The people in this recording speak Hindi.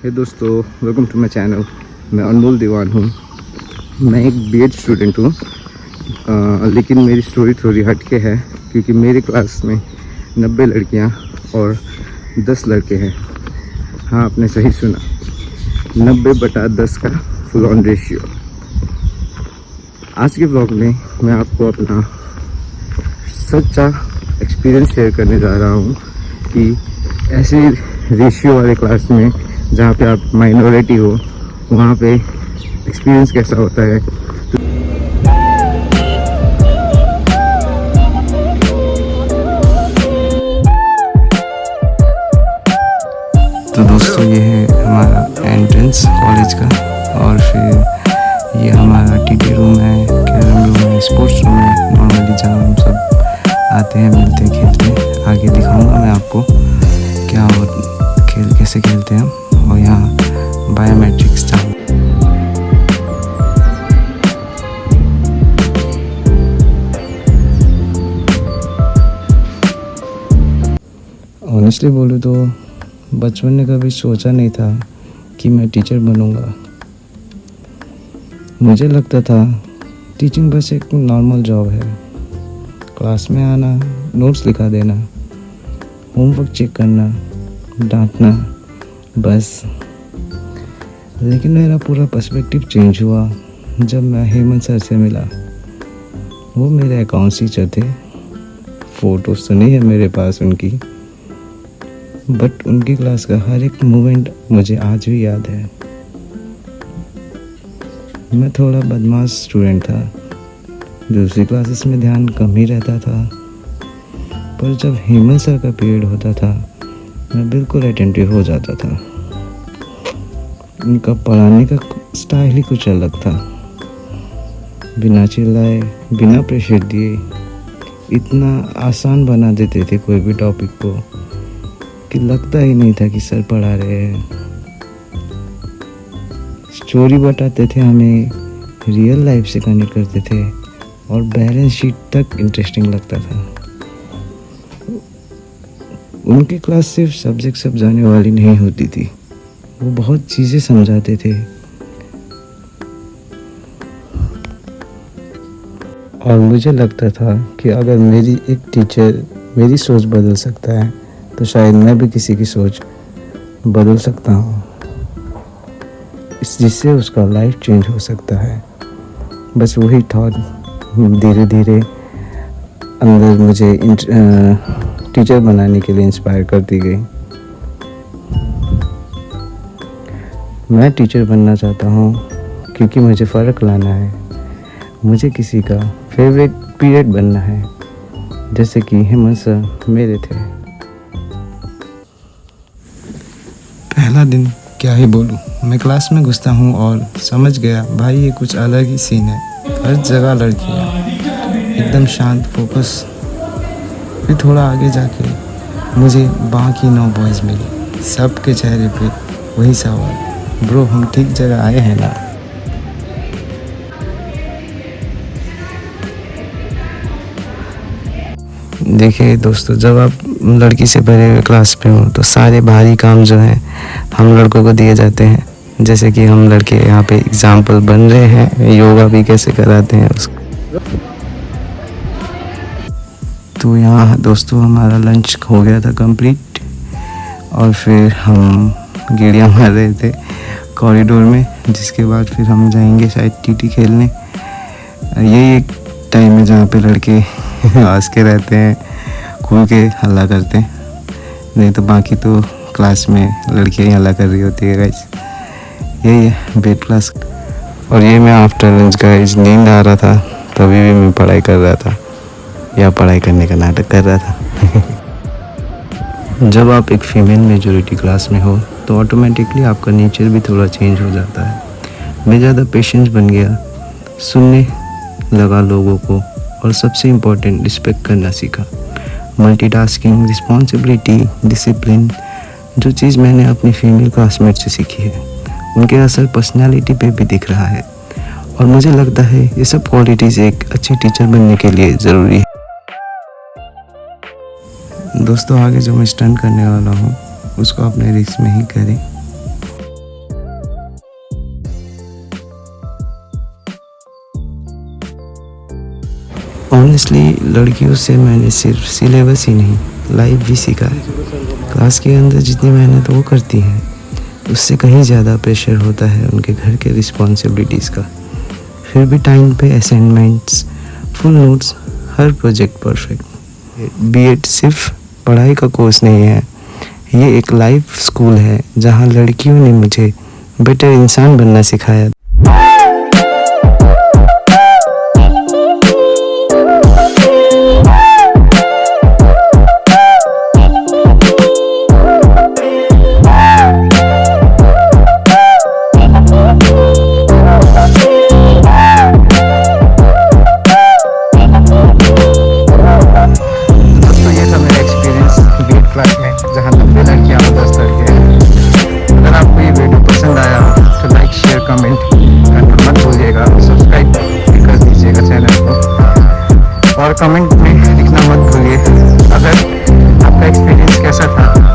हे दोस्तों, वेलकम टू माई चैनल। मैं अनमोल दीवान हूँ। मैं एक बीएड स्टूडेंट हूँ, लेकिन मेरी स्टोरी थोड़ी हटके है क्योंकि मेरी क्लास में 90 लड़कियाँ और 10 लड़के हैं। हाँ, आपने सही सुना, 90/10 का फुल ऑन रेशियो। आज के ब्लॉग में मैं आपको अपना सच्चा एक्सपीरियंस शेयर करने जा रहा हूँ कि ऐसे रेशियो वाले क्लास में जहाँ पे आप माइनॉरिटी हो, वहाँ पे एक्सपीरियंस कैसा होता है। तो दोस्तों, ये है हमारा एंट्रेंस कॉलेज का, और फिर ये हमारा टीटी रूम है, कैरम रूम है, स्पोर्ट्स रूम है, नॉर्मली जहाँ हम सब आते हैं, मिलते हैं, खेलते हैं। आगे दिखाऊंगा मैं आपको क्या हो, खेल कैसे खेलते हैं हम। और यहाँ बायोमेट्रिक्स चालू। ऑनेस्टली बोलूँ तो बचपन में कभी सोचा नहीं था कि मैं टीचर बनूंगा। मुझे लगता था टीचिंग बस एक नॉर्मल जॉब है, क्लास में आना, नोट्स लिखा देना, होमवर्क चेक करना, डांटना, बस। लेकिन मेरा पूरा पर्सपेक्टिव चेंज हुआ जब मैं हेमंत सर से मिला। वो मेरे अकाउंट्स टीचर थे। फ़ोटोज़ तो नहीं है मेरे पास उनकी, बट उनकी क्लास का हर एक मोमेंट मुझे आज भी याद है। मैं थोड़ा बदमाश स्टूडेंट था, दूसरी क्लासेस में ध्यान कम ही रहता था, पर जब हेमंत सर का पीरियड होता था मैं बिल्कुल अटेंटिव हो जाता था। उनका पढ़ाने का स्टाइल ही कुछ अलग था। बिना चिल्लाए, बिना प्रेशर दिए इतना आसान बना देते थे कोई भी टॉपिक को कि लगता ही नहीं था कि सर पढ़ा रहे हैं। स्टोरी बताते थे हमें, रियल लाइफ से कनेक्ट करते थे, और बैलेंस शीट तक इंटरेस्टिंग लगता था। उनकी क्लास सिर्फ सब्जेक्ट समझाने वाली नहीं होती थी, वो बहुत चीज़ें समझाते थे। और मुझे लगता था कि अगर मेरी एक टीचर मेरी सोच बदल सकता है तो शायद मैं भी किसी की सोच बदल सकता हूँ, जिससे उसका लाइफ चेंज हो सकता है। बस वही थॉट धीरे धीरे अंदर मुझे टीचर बनाने के लिए इंस्पायर करती गई। मैं टीचर बनना चाहता हूँ क्योंकि मुझे फ़र्क लाना है। मुझे किसी का फेवरेट पीरियड बनना है, जैसे कि हेमंत सर मेरे थे। पहला दिन क्या ही बोलूँ, मैं क्लास में घुसता हूँ और समझ गया भाई ये कुछ अलग ही सीन है। हर जगह लड़कियाँ, एकदम शांत, फोकस। फिर थोड़ा आगे जाके मुझे बाकी 9 बॉयज़ मिले। सबके चेहरे पे वही सवाल, ब्रो हम ठीक जगह आए हैं ना। देखिए दोस्तों, जब आप लड़की से भरे हुए क्लास में हो तो सारे भारी काम जो हैं हम लड़कों को दिए जाते हैं। जैसे कि हम लड़के यहाँ पे एग्जाम्पल बन रहे हैं, योगा भी कैसे कराते हैं उसको। तो यहाँ दोस्तों हमारा लंच हो गया था कंप्लीट, और फिर हम गेड़ियाँ मार रहे थे कॉरिडोर में, जिसके बाद फिर हम जाएंगे शायद टीटी खेलने। यही एक टाइम है जहाँ पे लड़के हंस के रहते हैं, खुल के हल्ला करते हैं, नहीं तो बाकी तो क्लास में लड़कियाँ ही हल्ला कर रही होती है गाइस। यही है बेड क्लास। और ये मैं आफ्टर लंच गाइस, नींद आ रहा था तभी भी मैं पढ़ाई कर रहा था, या पढ़ाई करने का नाटक कर रहा था। जब आप एक फीमेल मेजॉरिटी क्लास में हो तो ऑटोमेटिकली आपका नेचर भी थोड़ा चेंज हो जाता है। मैं ज़्यादा पेशेंस बन गया, सुनने लगा लोगों को, और सबसे इम्पोर्टेंट रिस्पेक्ट करना सीखा। मल्टीटास्किंग, रिस्पॉन्सिबिलिटी, डिसिप्लिन, जो चीज़ मैंने अपनी फीमेल क्लासमेट से सीखी है, उनके असर पर्सनालिटी पे भी दिख रहा है। और मुझे लगता है ये सब क्वालिटीज़ एक अच्छे टीचर बनने के लिए ज़रूरी है। दोस्तों, आगे जो मैं स्टंट करने वाला हूँ उसको अपने रिस्क में ही करें। ऑनेस्टली लड़कियों से मैंने सिर्फ सिलेबस ही नहीं, लाइफ भी सीखा है। क्लास के अंदर जितनी मेहनत वो करती हैं उससे कहीं ज़्यादा प्रेशर होता है उनके घर के रिस्पॉन्सिबिलिटीज़ का। फिर भी टाइम पे असाइनमेंट्स, फुल नोट्स, हर प्रोजेक्ट परफेक्ट। बीएड सिर्फ पढ़ाई का कोर्स नहीं है, ये एक लाइफ स्कूल है जहाँ लड़कियों ने मुझे बेटर इंसान बनना सिखाया। जहाँ 90 लड़कियाँ और 10 लड़के हैं। अगर आपको ये वीडियो पसंद आया तो लाइक, शेयर, कमेंट करना मत भूलिएगा। सब्सक्राइब कर दीजिएगा चैनल को और कमेंट में लिखना मत भूलिए अगर आपका एक्सपीरियंस कैसा था।